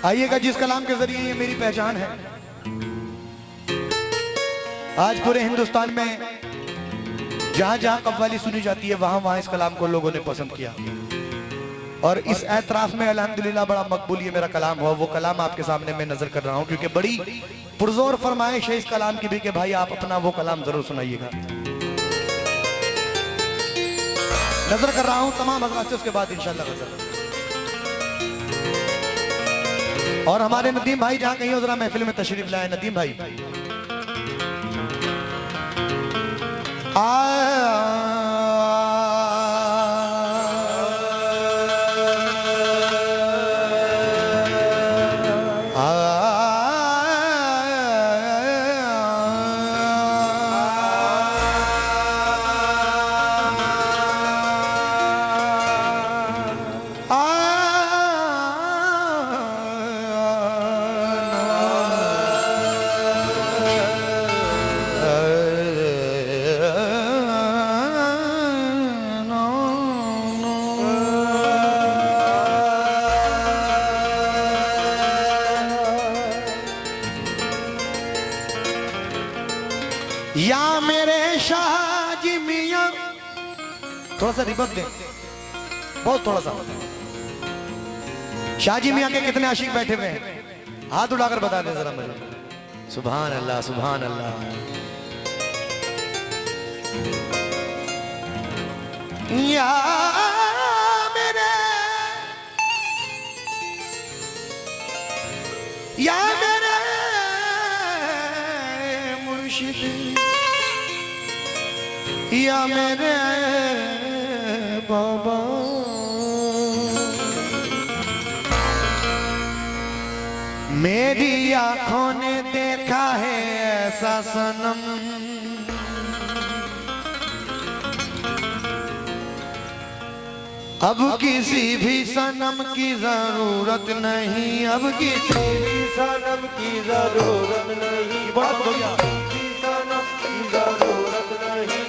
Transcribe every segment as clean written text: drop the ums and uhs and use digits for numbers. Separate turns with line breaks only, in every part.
आइएगा जिस कलाम के जरिए ये मेरी पहचान है। आज पूरे हिंदुस्तान में जहां जहां कव्वाली सुनी जाती है वहां वहां इस कलाम को लोगों ने पसंद किया और इस एतराफ में अल्हम्दुलिल्लाह बड़ा मकबूल ये मेरा कलाम हुआ। वो कलाम आपके सामने मैं नजर कर रहा हूं क्योंकि बड़ी पुरजोर फरमाइश है इस कलाम की भी कि भाई आप अपना वो कलाम जरूर सुनाइएगा। नजर कर रहा हूं तमाम हज़रात से, उसके बाद इंशाअल्लाह गज़ल। और हमारे नदीम भाई जहां कहीं हो जरा महफिल में तशरीफ लाए। नदीम भाई या मेरे शाहजी मियां, थोड़ा सा रिबत दे, बहुत थोड़ा सा। शाहजी मियां के कितने आशिक बैठे हुए हैं? हाथ उठाकर बता दे जरा मुझे। सुभान अल्लाह, सुभान अल्लाह। या मेरे मुर्शिद, या मेरे बाबा, मेरी आंखों ने देखा है ऐसा सनम, अब किसी भी सनम की जरूरत नहीं, अब किसी भी सनम की जरूरत नहीं, बहुत बढ़िया। सनम की जरूरत नहीं,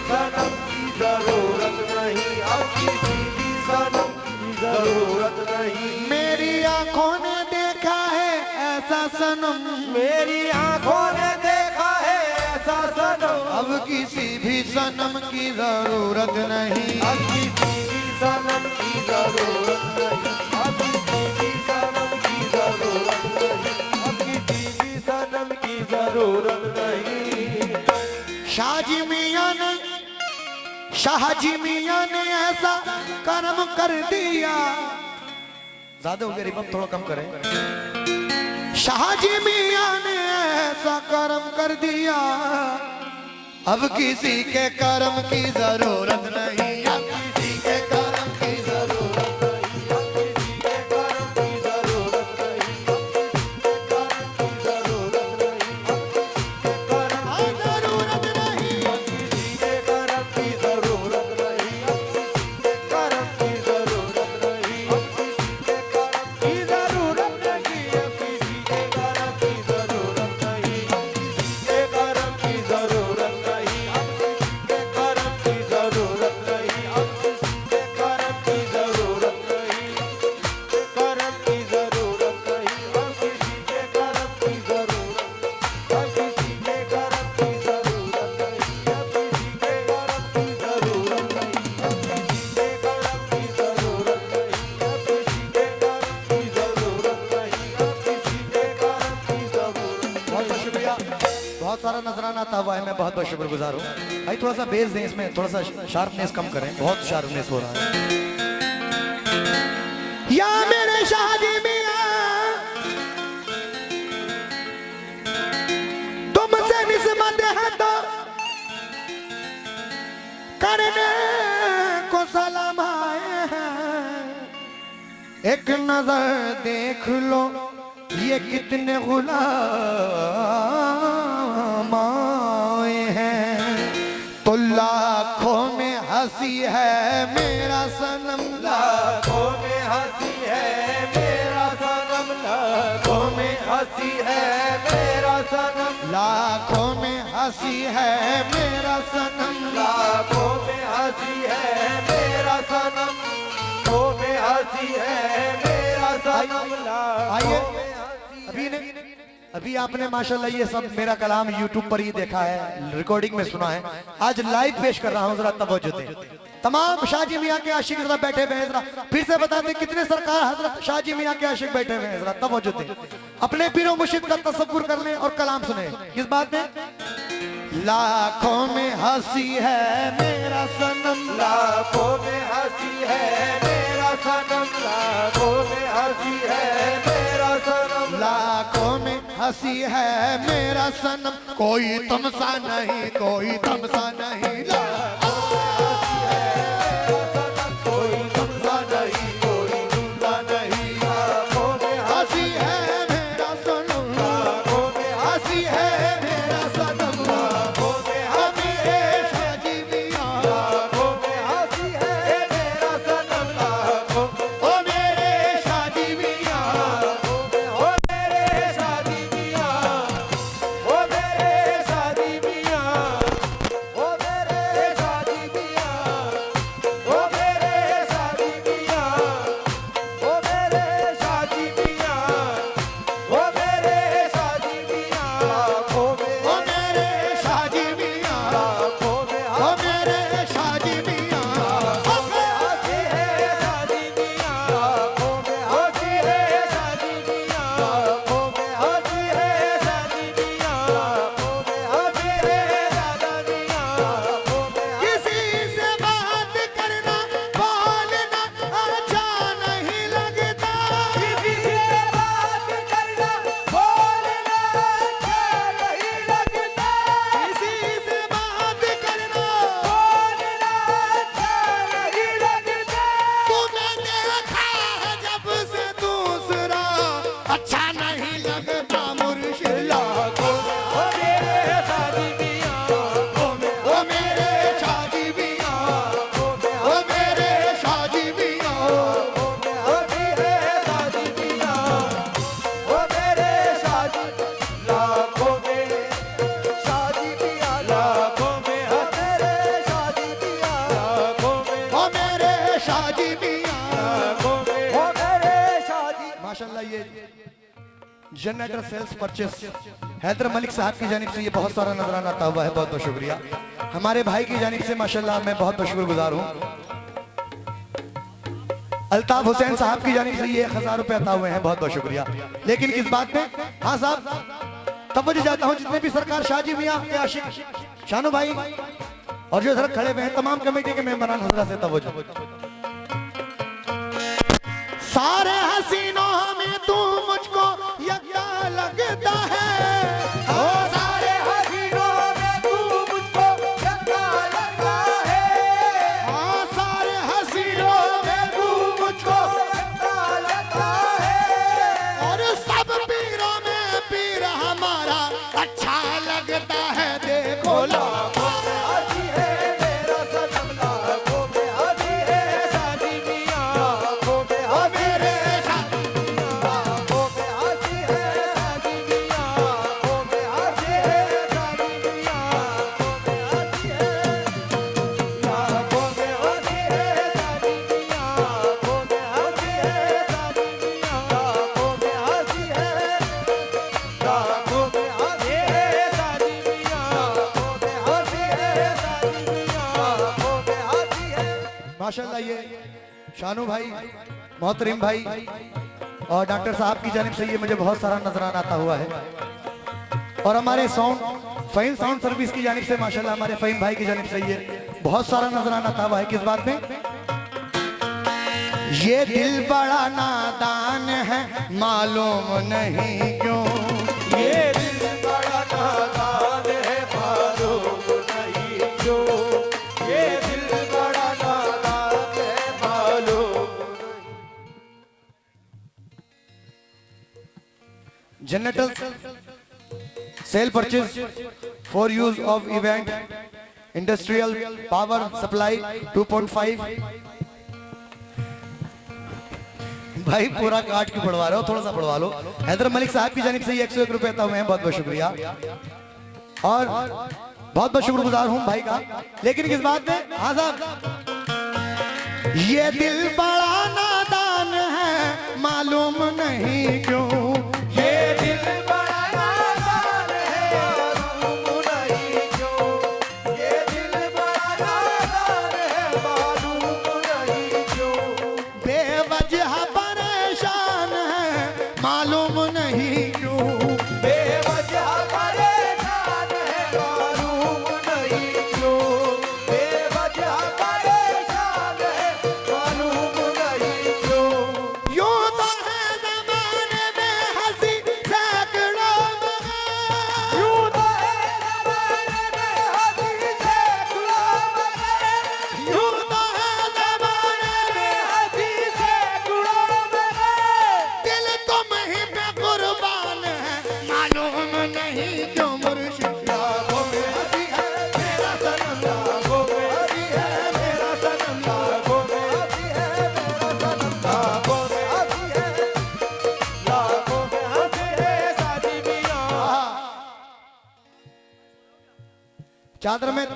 सनम की जरूरत नहीं, अब किसी भी सनम की जरूरत नहीं। मेरी आंखों ने देखा है ऐसा सनम, मेरी आंखों ने देखा है ऐसा सनम, अब किसी भी सनम की जरूरत नहीं, अब किसी भी सनम की जरूरत नहीं, अब किसी भी सनम की जरूरत नहीं, अब किसी भी सनम की जरूरत नहीं। शाहजी मियां ने ऐसा कर्म कर दिया, ज्यादा हो गया रिबम, थोड़ा कम करें। शाहजी मियां ने ऐसा कर्म कर दिया, अब किसी के कर्म की जरूरत नहीं, अब किसी के कर्म की जरूरत नहीं, अब किसी के कर्म की जरूरत नहीं, अब किसी के कर्म की जरूरत नहीं, अब किसी के कर्म की जरूरत नहीं, अब किसी के कर्म की जरूरत नहीं, अब किसी के कर्म की जरूरत नहीं, अब किसी के कर्म की जरूरत नहीं, अब किसी के कर्म की जरूरत नहीं, अब किसी के कर्म की जरूरत नहीं, अब किसी के कर्म की जरूरत नहीं, कर्म की जरूरत नहीं, अब किसी के कर्म की जरूरत, अब किसी के कर्म की जरूरत नहीं, अब किसी के कर्म की जरूरत नहीं, अब किसी के कर्म की जरूरत नहीं, अब किसी के कर्म की जरूरत नहीं, अब किसी के कर्म की जरूरत। बहुत बहुत शुक्रिया, बहुत सारा नजराना आता हुआ है, मैं बहुत बहुत शुक्रगुजार हूँ। भाई थोड़ा सा बेस दें, इसमें थोड़ा सा शार्पनेस कम करें, बहुत शार्पनेस हो रहा है। या मेरे शाहजी मियां, तुमसे निस्बत है तो करने को सलाम आए हैं, एक नजर देख लो ये कितने गुलाम आए हैं, तो लाखों में हंसी है मेरा सनम, लाखों में हंसी है मेरा सनम, लाखों में हंसी है मेरा सनम, लाखों में हंसी है मेरा सनम, लाखों में हंसी है मेरा सनम, लाखों में हंसी है मेरा सनम।
है ये अभी आपने माशाल्लाह ये सब मेरा कलाम YouTube पर ही देखा है, रिकॉर्डिंग में सुना है, आज लाइव पेश कर रहा हूँ, जरा तवज्जो दें। तमाम शाहजी मियाँ के आशिक जरा बैठे हुए हैं, जरा फिर से बता दें कितने सरकार हजरत शाहजी मियाँ के आशिक बैठे हुए हैं, जरा तवज्जो दें। अपने पीरो मुर्शिद का तसव्वुर कर लें और कलाम सुने। किस बात में? लाखों में हंसी है मेरा सनम,
लाखों में हंसी है मेरा सनम, लाखों में हंसी है मेरा सनम,
लाखों में हंसी है मेरा सनम, कोई तुमसा नहीं, कोई तुमसा नहीं।
कोई तुमसा नहीं, कोई तुमसा नहीं। लाखों में
हंसी है मेरा सनम,
लाखों में
हंसी है मेरा सनम,
लाखों में
मेरे शाहजी मियाँ,
लाखों में हंसी है मेरा सनम, लाखों
ओ मेरे शाहजी मियाँ,
ओ मेरे शादी मियाँ, ओ मेरे शादी मियाँ, ओ मेरे शादी मियाँ, ओ मेरे शादी मियाँ, ओ मेरे शादी मियाँ, ओ मेरे शादी मियाँ, लाखों में
ओ मेरे शाहजी मियाँ,
लाखों में
ओ मेरे शाहजी मियाँ,
हंसी है शादी मियाँ, लाखों में हंसी है शादी मियाँ, लाखों में हंसी है शादी मियाँ, लाखों में हंसी है दादा मियाँ, लाखों में
किसी से बात करना बोलना अच्छा नहीं लगता,
किसी से बात करना बोलना अच्छा नहीं लगता,
किसी से बात करना
बोलना अच्छा नहीं लगता,
तुम्हें देखा है जब से दूसरा अच्छा नहीं लगता मुर्शिद।
लाखों में ओ मेरे शादी मियाँ, लाखों में
ओ मेरे शाहजी मियाँ,
लाखों में
ओ मेरे शाहजी मियाँ,
हंसी है शादी मियाँ, ओ मेरे शादी लाखों में शादी मियाँ, लाखों में मेरे शादी मियाँ, लाखों में
ओ मेरे शाहजी मियाँ।
लाखों में ओ मेरे शादी
माशाल्लाह ये generator sales purchase Haider Malik साहब की जानिब से ये बहुत सारा नजराना आता हुआ है, बहुत बहुत शुक्रिया। हमारे भाई की जानिब से माशाल्लाह मैं बहुत बहुत शुक्रगुजार हूँ। अल्ताफ हुसैन साहब की जानिब से ये 1000 रुपए अता हुए हैं, बहुत बहुत शुक्रिया। लेकिन किस बात में? हाँ साहब तवज्जो चाहता हूँ, जितने भी सरकार शाहजी मियाँ के आशिक शानू भाई और जो इधर खड़े हुए हैं तमाम कमेटी के मेंबरान हजरा से तवज्जो। सारे हसीनों में तू मुझको यक्का लगता है,
ओ सारे हसीनों में तू मुझको यक्का लगता है,
हाँ सारे हसीनों में तू मुझको,
यक्का लगता है,
और सब पीरों में पीर हमारा अच्छा लगता है। देखो
लाखों में हंसी है मेरा सनम, लाखों में हंसी है शादी मियाँ, लाखों में हंसी
मेरे
लाखों में हंसी है शादी मियाँ, लाखों में हंसी है शादी मियाँ, लाखों में हंसी है शादी मियाँ, लाखों में हंसी है शादी मियाँ, लाखों में हंसी है, लाखों में हंसी है शादी मियाँ, लाखों में हंसी है शादी मियाँ, लाखों में हंसी है।
माशाल्लाह ये शानू भाई, मोहतरम भाई और डॉक्टर साहब की जानिब से ये मुझे बहुत सारा नजराना आता हुआ है। और हमारे फहीम साउंड सर्विस की जानिब से माशाल्लाह हमारे फहीम भाई की जानिब से ये बहुत सारा नजराना आता हुआ है। किस बात में? ये दिल बड़ा नादान है मालूम नहीं क्यों,
ये दिल बड़ा नादान है मालूम नहीं क्यों, ये दिल बड़ा नादान है मालूम।
Generator cell purchase for use of event industrial power supply 2.5। भाई पूरा काट के पढ़वा रहे हो, थोड़ा सा पढ़वा लो। हैदर मलिक साहब की जानिब से ये 101 रुपए अता हुए हैं, बहुत बहुत शुक्रिया और बहुत बहुत शुक्रगुजार हूँ भाई का। लेकिन किस बात में? हाँ साहब, ये दिल बड़ा नादान है मालूम नहीं क्यों
ये दिल बड़ा नादान है, मालूम नहीं क्यों। ये दिल बड़ा नादान है, मालूम नहीं क्यों।
बेवजह परेशान है मालूम नहीं क्यों।
बेवजह परेशान है, मालूम नहीं क्यों। बेवजह परेशान है, मालूम नहीं क्यों।
यूं तो है जमाने में हंसी सैकड़ों मगर,
यूं तो है ज़माने में हंसी सैकड़ों मगर।
यूं तो है जमाने में
हंसी सैकड़ों मगर।
दिल तुम ही पे कुर्बान है मालूम नहीं क्यों मुर्शिद।
लाखों में हंसी है मेरा सनम, लाखों में हंसी है मेरा सनम, लाखों में हंसी है मेरा सनम, लाखों में हंसी है, लाखों में हंसी है साजी मियां।
चादर में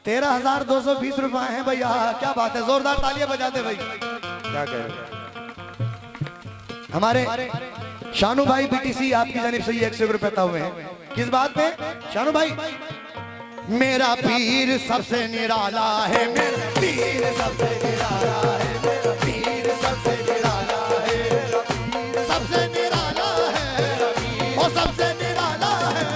13,220 रुपए हैं भैया। क्या बात है, जोरदार तालियां बजा दे भाई।
क्या कह रहे हो?
हमारे शानू भाई बीटीसी आपकी जानिब से ये 101 रुपए तय हुए हैं। किस बात पे शानू भाई? मेरा पीर सबसे निराला है, मेरा पीर सबसे निराला है, मेरा पीर सबसे निराला है, सबसे निराला है, वो सबसे निराला है।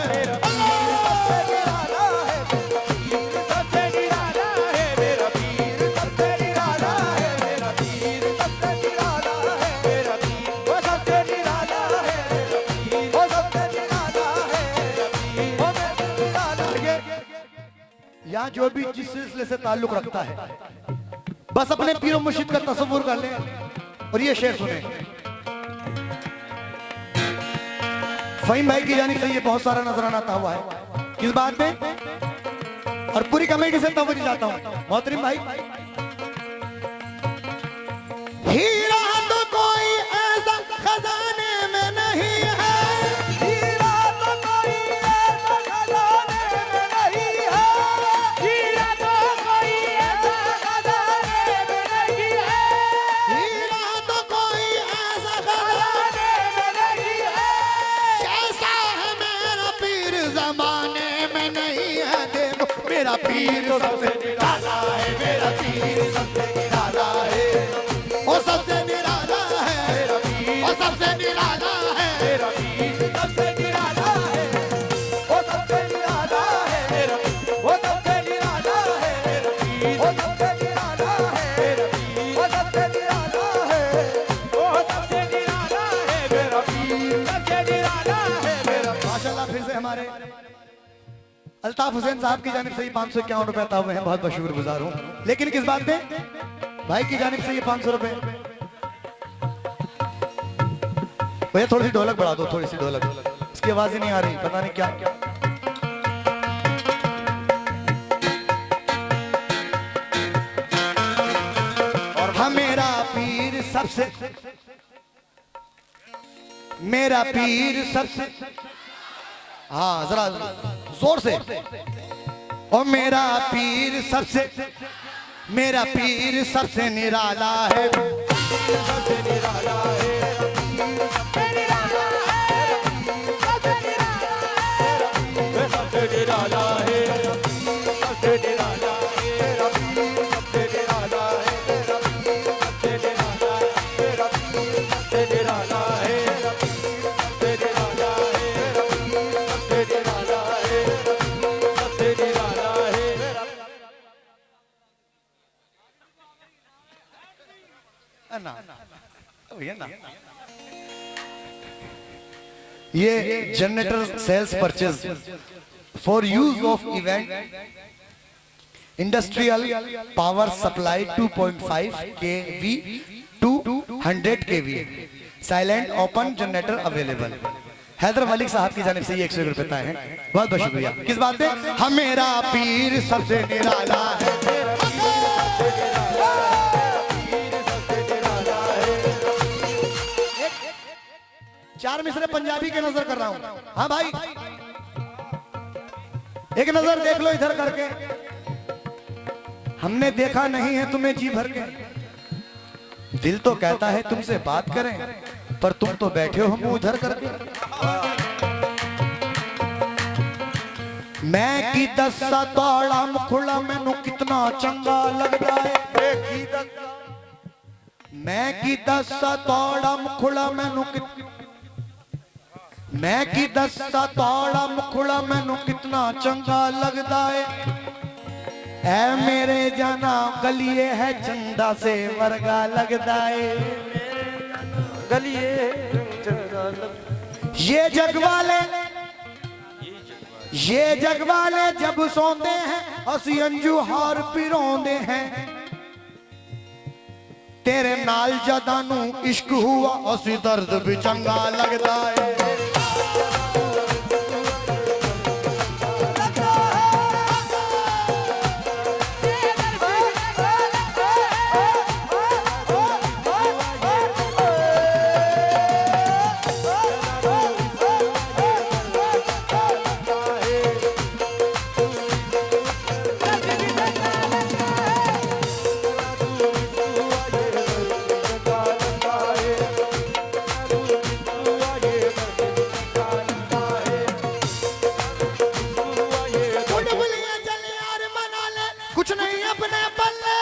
सबसे निराला है मेरा पीर, सबसे निराला है मेरा पीर, सबसे निराला है मेरा पीर, वो सबसे निराला है मेरा पीर, वो सबसे निराला है मेरा पीर, वो सबसे निराला है।
यहाँ जो भी जिस सिलसिले से ताल्लुक रखता है बस अपने पीर मुर्शिद का तस्वुर कर ले और ये शेर सुने। फहीम भाई की जानिब से ये बहुत सारा नजराना आता हुआ है। किस बात पे? और पूरी कमेटी से तवज्जो जाता हूँ मोहतरम भाई। हीरा तो कोई ऐसा खजाने में नहीं है,
हीरा तो कोई ऐसा खजाने में नहीं है, हीरा तो कोई ऐसा खजाने में नहीं है,
हीरा तो कोई ऐसा खजाने
खजाने में नहीं है।
जैसा है मेरा पीर जमाने में नहीं है। देखो मेरा पीर सबसे निराला है, मेरा पीर सबसे निराला है, वो सबसे निराला है, वो सबसे निराला है।
मेरा पीर सबसे निराला है, वो सबसे निराला है मेरा पीर, वो सबसे निराला है मेरा पीर, वो सबसे निराला है मेरा पीर, वो सबसे निराला है, वो सबसे निराला है मेरा पीर, सबसे निराला है मेरा।
माशाल्लाह फिर से हमारे अल्ताफ हुसैन साहब की जानिब से ये 551 रुपए अता हुए हैं। बहुत बहुत शुक्रगुजार हूँ। लेकिन किस बात पे? भाई की जानिब से ये 500 रुपए। भैया थोड़ी सी ढोलक बढ़ा दो, थोड़ी सी ढोलक, इसकी आवाज ही नहीं आ रही, पता नहीं क्या। और हाँ मेरा पीर सबसे, मेरा पीर सबसे, हाँ जरा जोर से। और मेरा पीर सबसे, मेरा पीर सबसे निराला है,
सबसे निराला है, सबसे निराला है, सबसे निराला है, सबसे निराला है, सबसे निराला है, सबसे निराला है, सबसे निराला है, सबसे निराला है, सबसे निराला है, सबसे निराला है।
ना भैया ना। ये generator sales purchase for use of event industrial power supply 2.5 kV to 100 kV silent open generator available. Haider Malik साहब की जानिब से ये 101 रुपए हैं। बहुत बहुत शुक्रिया। किस बात पे? हम मेरा पीर सबसे निराला है, चार मिसरे पंजाबी के नजर कर रहा हूं। हाँ भाई एक नजर देख लो इधर करके। हमने देखा नहीं है तुम्हें जी भर के, दिल तो कहता है तुमसे बात करें, पर तुम तो बैठे हो मुंह उधर करके। मैं की दसा तोड़ा मुखड़ा मैनू कितना चंगा लगता है। मैं की दसा तोड़ा मुखड़ा मैनू मैं की दसा तोड़ा मुखड़ा मैनू कितना चंगा लगता है। ऐ मेरे जाना गलिए है चंदा से वर्गा लगता है।
गलिए
ये जग वाले जब सौंदे हैं असी अंजू हार पिरोंदे हैं। तेरे नाल जदा नू इश्क हुआ असी दर्द भी चंगा लगता है। कुछ नहीं अपने पल्ले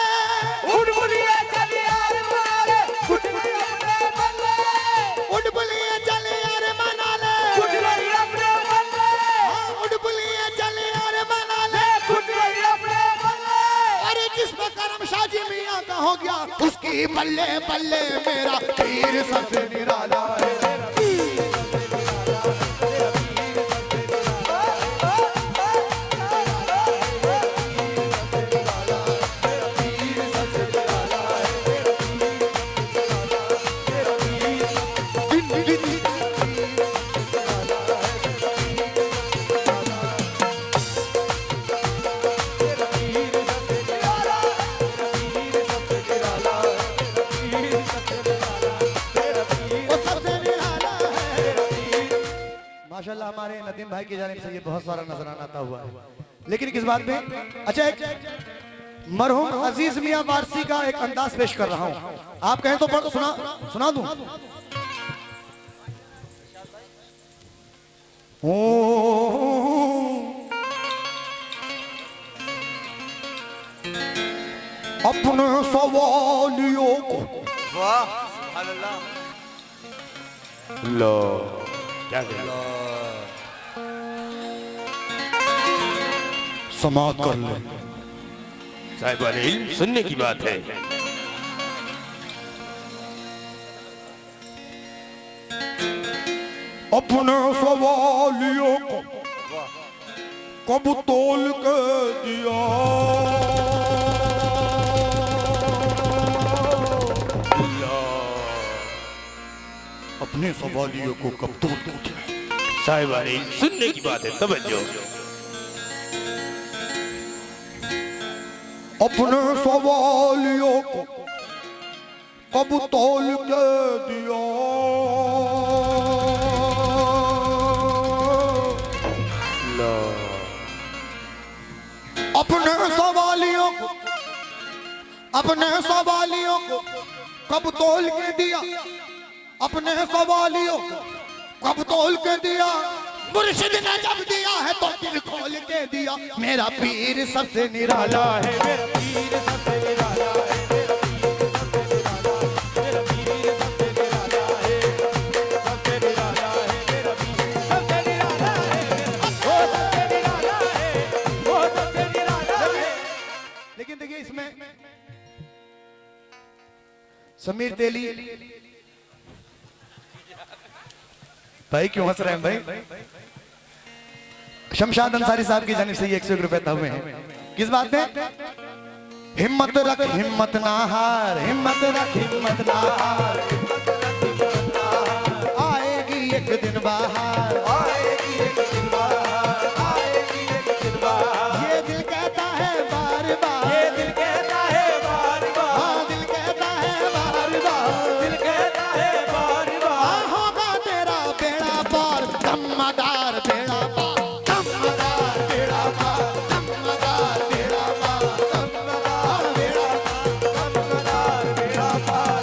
उड़ बुलिया चल यार मारे कुछ नहीं अपने बल्ले।
उड़ बुलिए चल यार मना ले
कुछ नहीं अपने बल्ले।
उड़ बुलिए चल यार मना ले
कुछ नहीं अपने बल्ले।
अरे जिसमें करम शाजी मियां का हो गया उसकी बल्ले बल्ले मेरा पीर सबसे निराला है। माशाल्लाह हमारे नदीम भाई की जानिब से ये बहुत सारा नजराना आता हुआ है। लेकिन किस बात में अच्छा एक मरहूम अजीज मियां वारसी का एक अंदाज पेश कर रहा हूं। आप कहें तो सुना दूं। अपने सवालियों को
वाह सुभान अल्लाह।
लो क्या
समाप्त कर ले।
साहिब इल्म सुनने की बात है।
अपने सवालियों को कब तोल के दिया। अपने सवालियों को कब तोल के दिया।
साहिब इल्म सुनने की बात है, तवज्जो।
अपने सवालियों को कब तोल के दिया। अपने सवालियों को कब तोल के दिया। अपने सवालियों को कब तोल के दिया। मुर्शिद ने जब दिया है तो दिल खोल के दिया। मेरा पीर सबसे निराला है।
मेरा पीर सबसे निराला है। मेरा पीर सबसे निराला है। सबसे निराला है। मेरा पीर सबसे निराला है। वो सबसे निराला है। वो सबसे निराला है।
लेकिन देखिए इसमें समीर तेली भाई क्यों हंस रहे हैं भाई। शमशाद अंसारी साहब की जानिब से ये 101 रुपए हुए हैं। किस बात में हिम्मत रख हिम्मत ना हार। हिम्मत रख हिम्मत ना हार। आएगी एक दिन बाहर।
आएगी एक दिन बाहर। आएगी एक दिन बाहर।
ये दिल कहता है बार बार।
ये दिल कहता है बार बार।
हाँ दिल कहता है बार बार।
दिल कहता है बार बार।
होगा तेरा बेड़ा पार। दम्मदार बेड़ा पार। दम्मदार बेड़ा पार। दम्मदार बेड़ा पार। दम्मदार बेड़ा पार।
दमदार बेड़ा पार।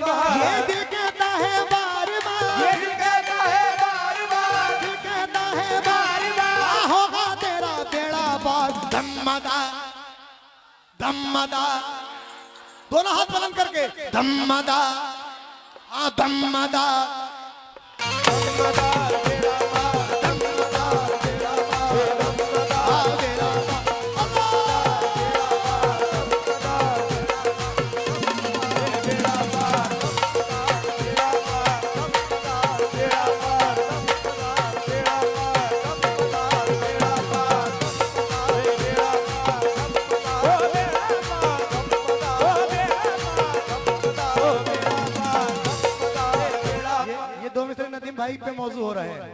बार,
ये दिल कहता है बार बार,
ये दिल कहता है बार बार,
दिल कहता है बार बार, होगा तेरा बेड़ा पार। धम्मदा धम्मदा, दोनों हाथ बुलंद करके धम्मदा, हाँ धम्मदा।
दमदार बेड़ा पार, दमदार बेड़ा पार, दमदार बेड़ा
ये दो मित्र नदीम भाई पे मौजू हो रहे हैं।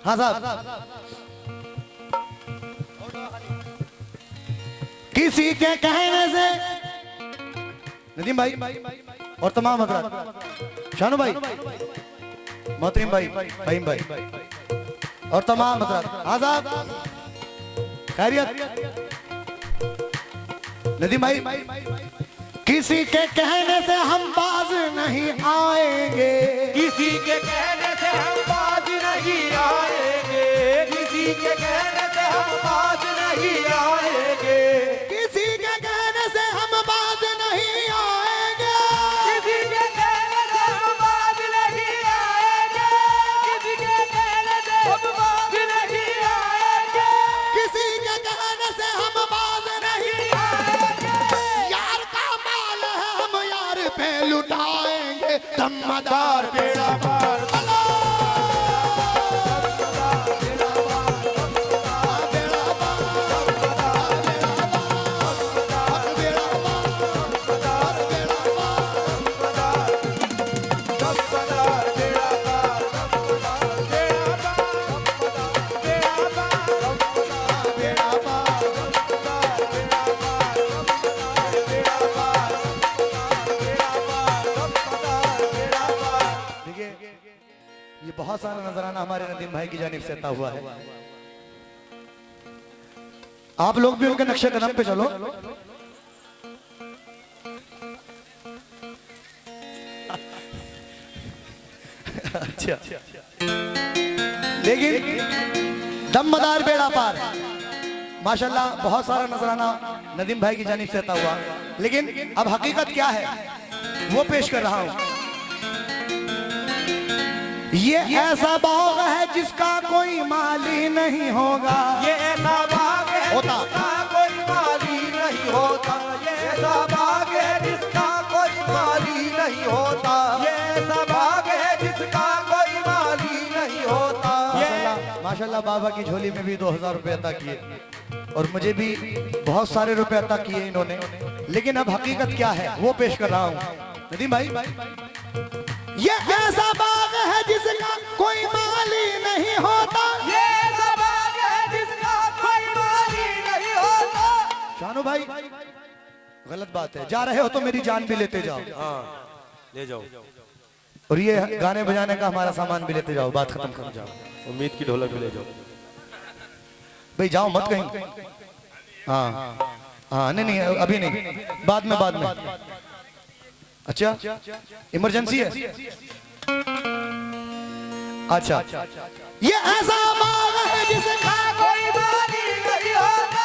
हाँ साहब, किसी के कहने से नदीम भाई और तमाम हजरात, शानू भाई, मोहतरीम भाई, फहीम भाई और तमाम हजरात, हाँ साहब खैरियत। नदीम भाई, किसी के कहने से हम बाज नहीं आएंगे,
किसी के कहने से हम बाज नहीं आएंगे, किसी के कहने से हम बाज नहीं आएंगे,
किसी के कहने से हम बाज नहीं आएंगे,
किसी के कहने से हम बाज नहीं आएंगे, किसी के कहने से हम बाज नहीं आएंगे,
किसी के कहने से हम बाज नहीं आएंगे। यार का माल है हम यार पे लुटाएंगे। दमदार
बेड़ा पार,
ये बहुत सारा नजराना हमारे नदीम भाई की जानिब से अता हुआ है। आप लोग भी उनके नक्शे कदम पे चलो। अच्छा, लेकिन दमदार बेड़ा पार, माशाल्लाह बहुत सारा नजराना नदीम भाई की जानिब से अता हुआ। लेकिन अब हकीकत क्या है वो पेश कर रहा हूं। ये ऐसा बाग है जिसका कोई माली नहीं होगा,
ये ऐसा बाग है
होता।
जिसका कोई माली नहीं होता, ये ऐसा बाग है जिसका कोई माली नहीं होता, ये ऐसा बाग है जिसका कोई माली नहीं होता।
माशाल्लाह माशाल्लाह बाबा की झोली में भी 2000 रुपए अता किए और मुझे भी बहुत सारे रुपए अता किए इन्होंने। लेकिन अब हकीकत क्या है वो पेश कर रहा हूँ। नदीम भाई, ये ऐसा बाग है जिसका कोई माली नहीं होता,
ये ऐसा बाग है जिसका कोई माली नहीं होता।
शानू भाई गलत बात है, जा रहे हो तो मेरी जान भी लेते जाओ।
हाँ ले जाओ,
और ये गाने बजाने का हमारा सामान भी लेते जाओ, बात खत्म कर जाओ।
उम्मीद की ढोलक भी ले जाओ।
भाई जाओ मत कहीं। हाँ हाँ, नहीं नहीं अभी नहीं, बाद में बाद में। अच्छा इमरजेंसी है। अच्छा, ये ऐसा बाग है जिसका
कोई माली नहीं होता,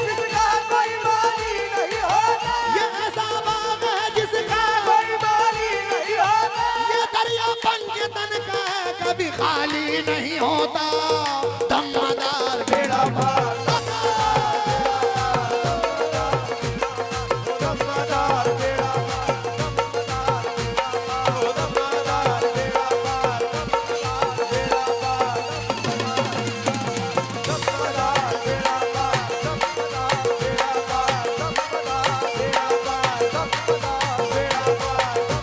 जिसका कोई माली नहीं होता,
ये ऐसा बाग है जिसका
कोई माली नहीं होता।
ये दरिया पंचतन का है कभी खाली नहीं होता। दमदार बेड़ा पार,
दमदार बेड़ा दमदार बेड़ा पार, बेड़ा पार, दमदार बेड़ा पार, दमदार बेड़ा पार, दमदार बेड़ा पार, दमदार बेड़ा पार, दमदार बेड़ा पार, दमदार बेड़ा पार।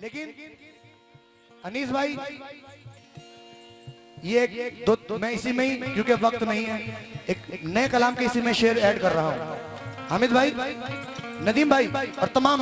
लेकिन अनीस भाई ये एक दो मैं इसी में ही, क्योंकि वक्त नहीं है, एक नए कलाम के इसी में शेर ऐड कर रहा हूँ। हामिद भाई, नदीम भाई और तमाम